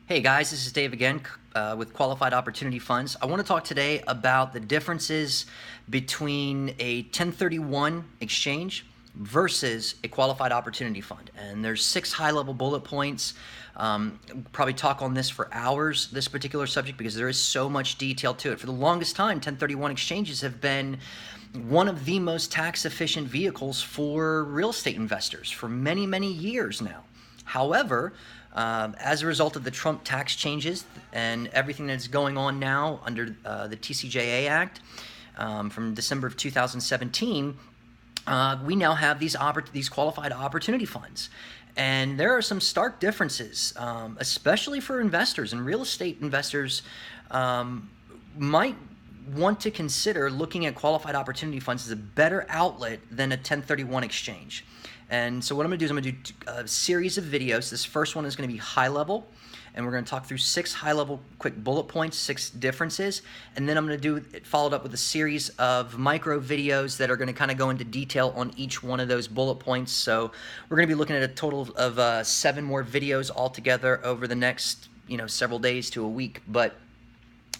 Hey guys, this is Dave again with Qualified Opportunity Funds. I want to talk today about the differences between a 1031 exchange versus a qualified opportunity fund. And there's 6 high-level bullet points. Probably talk on this for hours, this particular subject, because there is so much detail to it. For the longest time, 1031 exchanges have been one of the most tax-efficient vehicles for real estate investors for many, many years now. However, as a result of the Trump tax changes and everything that's going on now under the TCJA Act from December of 2017, we now have these qualified opportunity funds. And there are some stark differences, especially for investors, and real estate investors might want to consider looking at qualified opportunity funds as a better outlet than a 1031 exchange. And so what I'm going to do is I'm going to do a series of videos. This first one is going to be high level, and we're going to talk through 6 high level quick bullet points, 6 differences, and then I'm going to do it followed up with a series of micro videos that are going to kind of go into detail on each one of those bullet points. So we're going to be looking at a total of 7 more videos altogether over the next several days to a week. But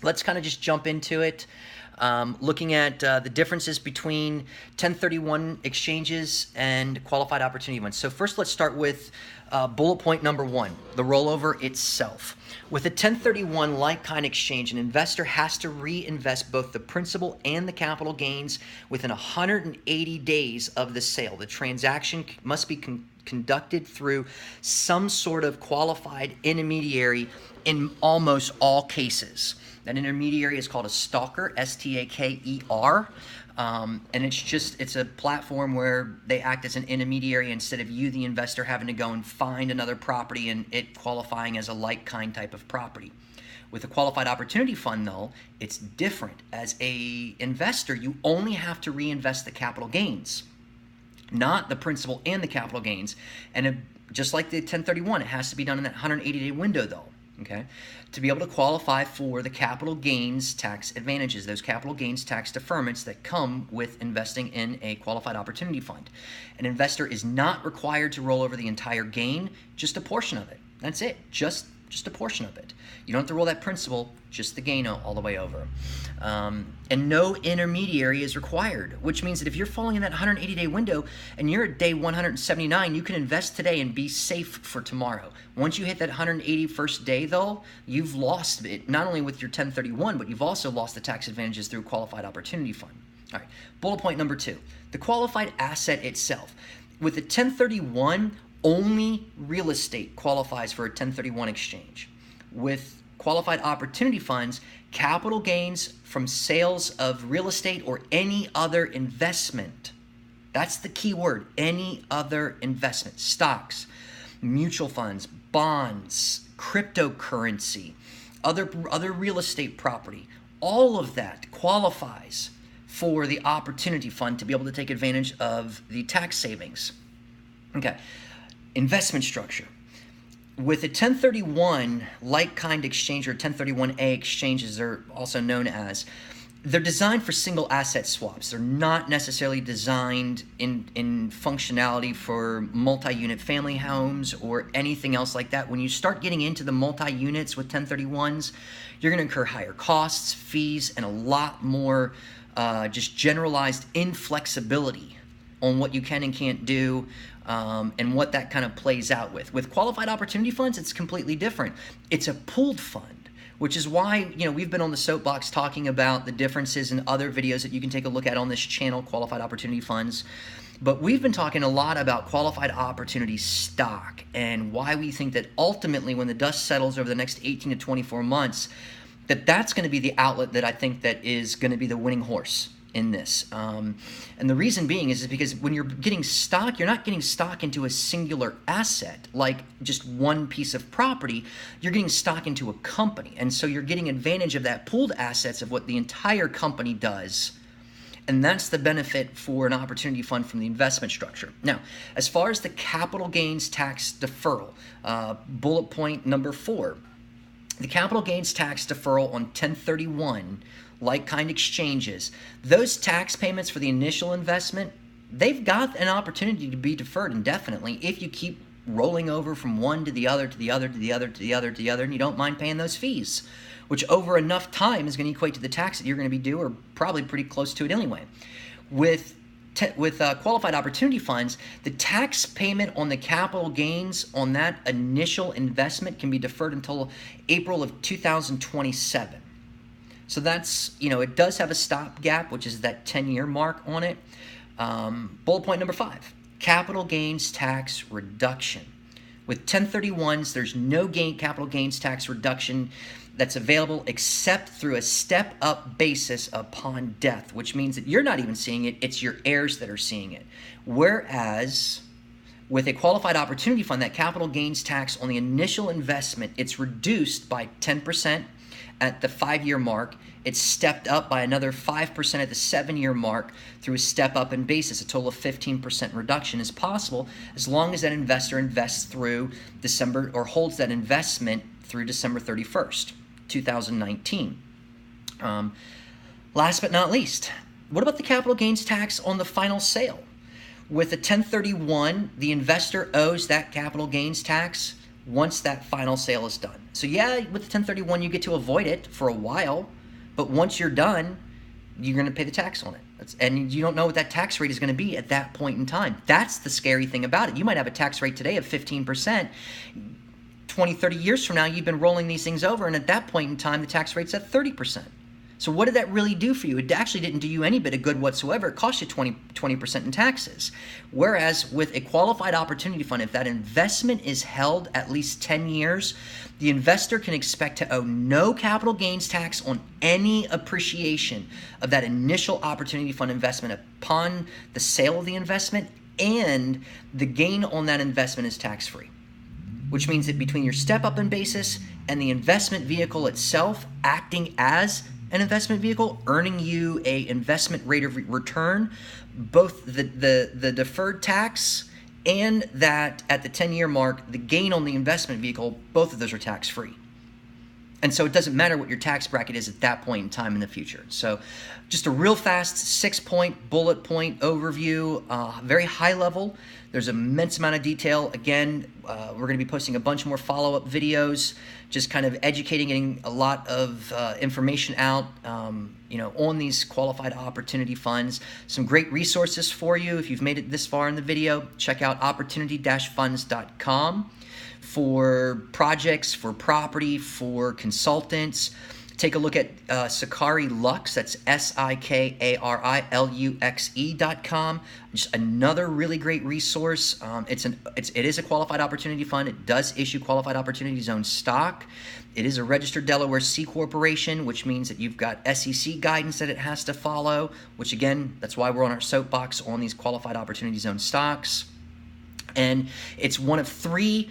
let's kind of just jump into it. Looking at the differences between 1031 exchanges and qualified opportunity ones. So first, let's start with bullet point number 1, the rollover itself. With a 1031 like-kind exchange, an investor has to reinvest both the principal and the capital gains within 180 days of the sale. The transaction must be conducted through some sort of qualified intermediary in almost all cases. That intermediary is called a stalker, S-T-A-K-E-R, and it's a platform where they act as an intermediary instead of you, the investor, having to go and find another property and it qualifying as a like-kind type of property. With a qualified opportunity fund, though, it's different. As a investor, you only have to reinvest the capital gains, not the principal and the capital gains. And just like the 1031, it has to be done in that 180-day window, though. Okay, to be able to qualify for the capital gains tax advantages, those capital gains tax deferments that come with investing in a qualified opportunity fund. An investor is not required to roll over the entire gain, just a portion of it. That's it, just a portion of it. You don't have to roll that principal, just the gain all the way over. And no intermediary is required, which means that if you're falling in that 180-day window and you're at day 179, you can invest today and be safe for tomorrow. Once you hit that 181st day, though, you've lost it, not only with your 1031, but you've also lost the tax advantages through qualified opportunity fund. All right, bullet point number 2, the qualified asset itself. With a 1031, only real estate qualifies for a 1031 exchange. With qualified opportunity funds, capital gains from sales of real estate or any other investment. That's the key word, any other investment. Stocks, mutual funds, bonds, cryptocurrency, other real estate property. All of that qualifies for the opportunity fund to be able to take advantage of the tax savings. Okay. Investment structure. With a 1031 like-kind exchange, or 1031A exchanges they're also known as, they're designed for single asset swaps. They're not necessarily designed in functionality for multi-unit family homes or anything else like that. When you start getting into the multi-units with 1031s, you're going to incur higher costs, fees, and a lot more just generalized inflexibility on what you can and can't do, and what that kind of plays out with. With qualified opportunity funds, it's completely different. It's a pooled fund, which is why we've been on the soapbox talking about the differences in other videos that you can take a look at on this channel, Qualified Opportunity Funds. But we've been talking a lot about qualified opportunity stock and why we think that ultimately when the dust settles over the next 18 to 24 months, that's going to be the outlet that I think that is going to be the winning horse in this. And the reason being is because when you're getting stock, you're not getting stock into a singular asset, like just one piece of property. You're getting stock into a company. And so you're getting advantage of that pooled assets of what the entire company does. And that's the benefit for an opportunity fund from the investment structure. Now, as far as the capital gains tax deferral, bullet point number 4, the capital gains tax deferral on 1031 like-kind exchanges, those tax payments for the initial investment, they've got an opportunity to be deferred indefinitely if you keep rolling over from one to the other, to the other, to the other, to the other, to the other, and you don't mind paying those fees, which over enough time is going to equate to the tax that you're going to be due, or probably pretty close to it anyway. With qualified opportunity funds, the tax payment on the capital gains on that initial investment can be deferred until April of 2027. So that's, it does have a stopgap, which is that 10-year mark on it. Bullet point number 5, capital gains tax reduction. With 1031s, there's no capital gains tax reduction that's available except through a step-up basis upon death, which means that you're not even seeing it, it's your heirs that are seeing it. Whereas with a qualified opportunity fund, that capital gains tax on the initial investment, it's reduced by 10% at the 5-year mark. It's stepped up by another 5% at the 7-year mark through a step-up in basis. A total of 15% reduction is possible as long as that investor invests through December, or holds that investment through December 31st. 2019. Last but not least, what about the capital gains tax on the final sale? With a 1031, the investor owes that capital gains tax once that final sale is done. So yeah, with the 1031, you get to avoid it for a while, but once you're done, you're going to pay the tax on it. And you don't know what that tax rate is going to be at that point in time. That's the scary thing about it. You might have a tax rate today of 15%. 20, 30 years from now, you've been rolling these things over, and at that point in time, the tax rate's at 30%. So what did that really do for you? It actually didn't do you any bit of good whatsoever. It cost you 20% in taxes. Whereas with a qualified opportunity fund, if that investment is held at least 10 years, the investor can expect to owe no capital gains tax on any appreciation of that initial opportunity fund investment upon the sale of the investment, and the gain on that investment is tax-free. Which means that between your step-up in basis and the investment vehicle itself acting as an investment vehicle, earning you a investment rate of return, both the deferred tax and that at the 10-year mark, the gain on the investment vehicle, both of those are tax-free. And so it doesn't matter what your tax bracket is at that point in time in the future. So just a real fast 6-point bullet point overview, very high level. There's an immense amount of detail. Again, we're going to be posting a bunch more follow-up videos, just kind of educating, getting a lot of information out, on these qualified opportunity funds. Some great resources for you. If you've made it this far in the video, check out opportunity-funds.com for projects, for property, for consultants. Take a look at Sakari Lux, that's SIKARILUXE.com. Just another really great resource. It is a qualified opportunity fund. It does issue qualified opportunity zone stock. It is a registered Delaware C corporation, which means that you've got SEC guidance that it has to follow, which again, that's why we're on our soapbox on these qualified opportunity zone stocks. And it's one of 3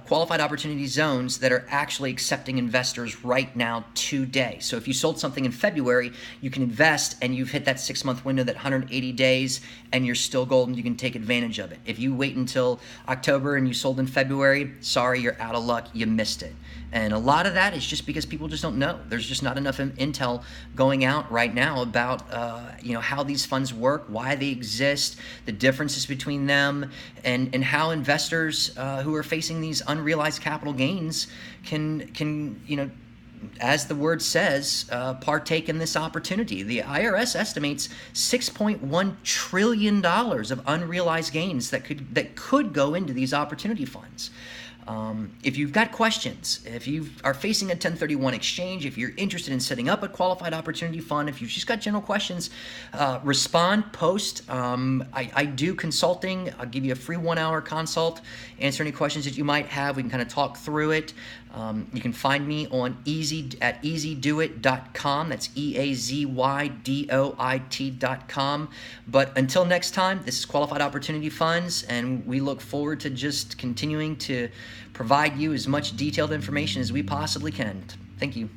qualified opportunity zones that are actually accepting investors right now today. So if you sold something in February, you can invest and you've hit that 6-month window, that 180 days, and you're still golden. You can take advantage of it. If you wait until October and you sold in February, sorry, you're out of luck. You missed it. And a lot of that is just because people just don't know. There's just not enough intel going out right now about how these funds work, why they exist, the differences between them, and how investors who are facing these unrealized capital gains can as the word says, partake in this opportunity. The IRS estimates $6.1 trillion of unrealized gains that could go into these opportunity funds. If you've got questions, if you are facing a 1031 exchange, if you're interested in setting up a qualified opportunity fund, if you've just got general questions, respond, post. I do consulting. I'll give you a free 1-hour consult, answer any questions that you might have. We can kind of talk through it. You can find me on easydoit.com. That's EAZYDOIT.com. But until next time, this is Qualified Opportunity Funds, and we look forward to just continuing to provide you as much detailed information as we possibly can. Thank you.